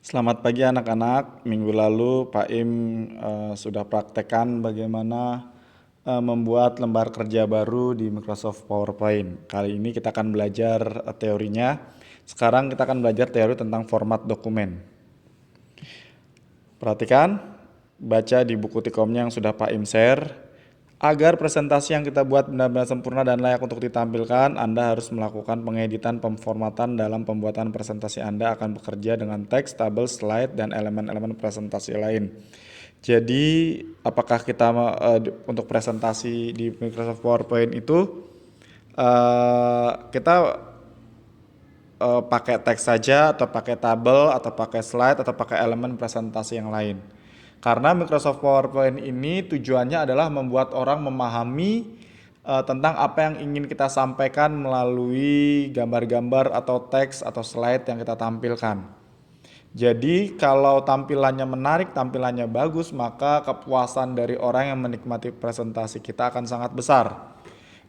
Selamat pagi anak-anak. Minggu lalu Pak Im sudah praktekkan bagaimana membuat lembar kerja baru di Microsoft PowerPoint. Kali ini kita akan belajar teorinya. Sekarang kita akan belajar teori tentang format dokumen. Perhatikan, baca di buku Tikomnya yang sudah Pak Im share. Agar presentasi yang kita buat benar-benar sempurna dan layak untuk ditampilkan, Anda harus melakukan pengeditan pemformatan dalam pembuatan presentasi. Anda akan bekerja dengan teks, tabel, slide, dan elemen-elemen presentasi lain. Jadi, apakah kita untuk presentasi di Microsoft PowerPoint itu kita pakai teks saja atau pakai tabel atau pakai slide atau pakai elemen presentasi yang lain. Karena Microsoft PowerPoint ini tujuannya adalah membuat orang memahami tentang apa yang ingin kita sampaikan melalui gambar-gambar atau teks atau slide yang kita tampilkan. Jadi kalau tampilannya menarik, tampilannya bagus, maka kepuasan dari orang yang menikmati presentasi kita akan sangat besar.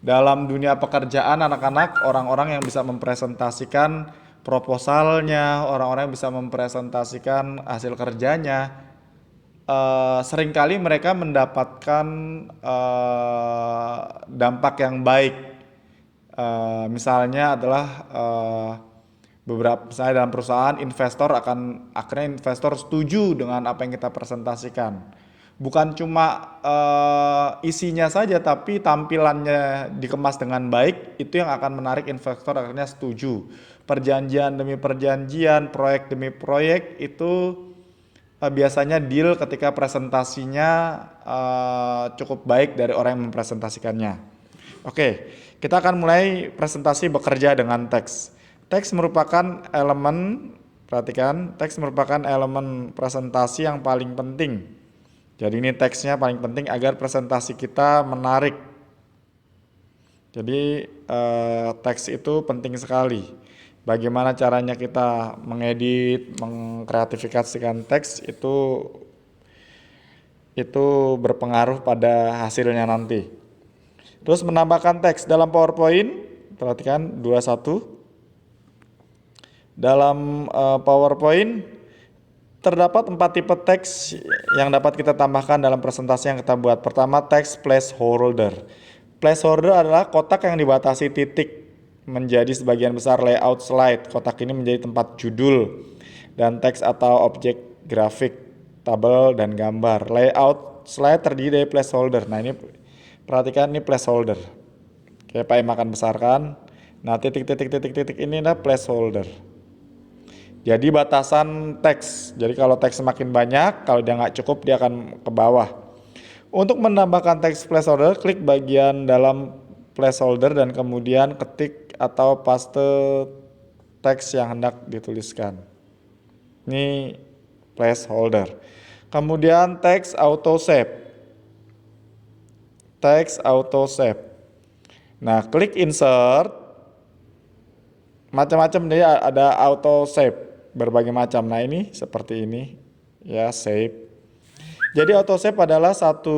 Dalam dunia pekerjaan anak-anak, orang-orang yang bisa mempresentasikan proposalnya, orang-orang yang bisa mempresentasikan hasil kerjanya, seringkali mereka mendapatkan dampak yang baik. Misalnya adalah beberapa misalnya dalam perusahaan akhirnya investor setuju dengan apa yang kita presentasikan. Bukan cuma isinya saja, tapi tampilannya dikemas dengan baik, itu yang akan menarik investor akhirnya setuju. Perjanjian demi perjanjian, proyek demi proyek itu biasanya deal ketika presentasinya cukup baik dari orang yang mempresentasikannya. Oke, kita akan mulai presentasi bekerja dengan teks. Teks merupakan elemen, perhatikan, teks merupakan elemen presentasi yang paling penting. Jadi ini teksnya paling penting agar presentasi kita menarik. Jadi teks itu penting sekali. Bagaimana caranya kita mengedit, mengkreatifikasikan teks itu berpengaruh pada hasilnya nanti. Terus menambahkan teks dalam PowerPoint, perhatikan 21. Dalam PowerPoint terdapat 4 tipe teks yang dapat kita tambahkan dalam presentasi yang kita buat. Pertama, teks placeholder. Placeholder adalah kotak yang dibatasi titik menjadi sebagian besar layout slide. Kotak ini menjadi tempat judul dan teks atau objek grafik, tabel, dan gambar. Layout slide terdiri dari placeholder. Nah ini perhatikan, ini placeholder. Oke, Pak Im akan besarkan. Nah titik-titik ini adalah placeholder. Jadi batasan teks. Jadi kalau teks semakin banyak, kalau dia nggak cukup dia akan ke bawah. Untuk menambahkan teks placeholder, klik bagian dalam placeholder dan kemudian ketik atau paste teks yang hendak dituliskan. Ini placeholder. Kemudian teks auto save. Teks auto save. Nah, klik insert. Macam-macam dia ada auto save berbagai macam. Nah, ini seperti ini ya, save. Jadi auto save adalah satu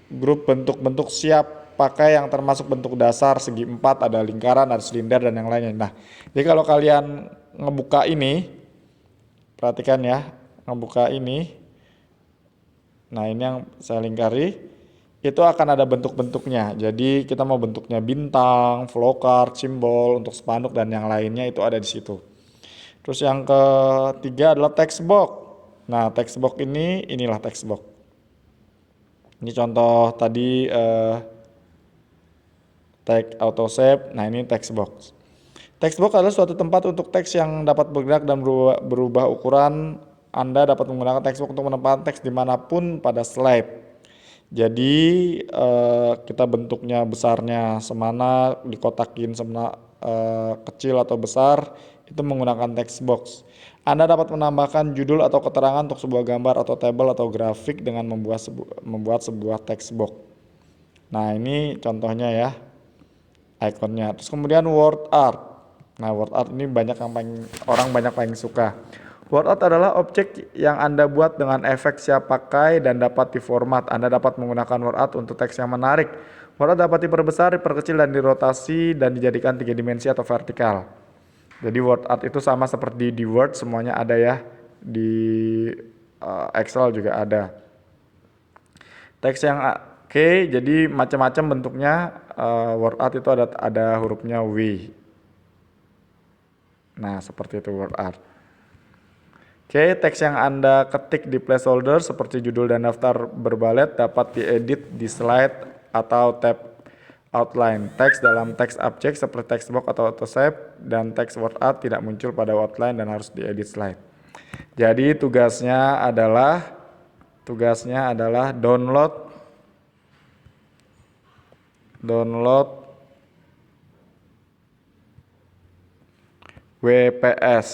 grup bentuk-bentuk siap pakai yang termasuk bentuk dasar segi 4, ada lingkaran, ada silinder, dan yang lainnya. Nah, jadi kalau kalian ngebuka ini, perhatikan ya, ngebuka ini. Nah, ini yang saya lingkari, itu akan ada bentuk-bentuknya. Jadi kita mau bentuknya bintang, flowchart, simbol, untuk spanduk, dan yang lainnya itu ada di situ. Terus yang ketiga adalah text box. Nah, text box inilah text box. Ini contoh tadi tag auto save. Nah, ini text box. Text box adalah suatu tempat untuk teks yang dapat bergerak dan berubah ukuran. Anda dapat menggunakan text box untuk menempatkan teks dimanapun pada slide. Jadi kita bentuknya besarnya semana, dikotakin semana, kecil atau besar, itu menggunakan text box. Anda dapat menambahkan judul atau keterangan untuk sebuah gambar atau tabel atau grafik dengan membuat sebuah text box. Nah, ini contohnya ya, ikonnya. Terus kemudian word art. Nah, word art ini orang banyak paling suka. Word art adalah objek yang Anda buat dengan efek siap pakai dan dapat diformat. Anda dapat menggunakan word art untuk teks yang menarik. Word art dapat diperbesar, diperkecil, dan dirotasi dan dijadikan 3 dimensi atau vertikal. Jadi word art itu sama seperti di Word, semuanya ada ya. Di Excel juga ada. Teks yang oke, jadi macam-macam bentuknya. Word art itu ada hurufnya W. Nah, seperti itu word art. Oke, teks yang Anda ketik di placeholder seperti judul dan daftar berbalet dapat diedit di slide atau tab outline. Teks dalam teks objek seperti text box atau autosave dan teks word art tidak muncul pada outline dan harus diedit slide. Jadi tugasnya adalah download WPS,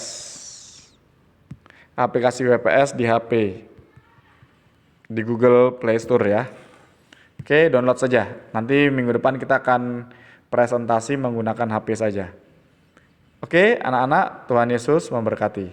aplikasi WPS di HP, di Google Play Store ya. Oke, download saja. Nanti minggu depan kita akan presentasi menggunakan HP saja. Oke, anak-anak, Tuhan Yesus memberkati.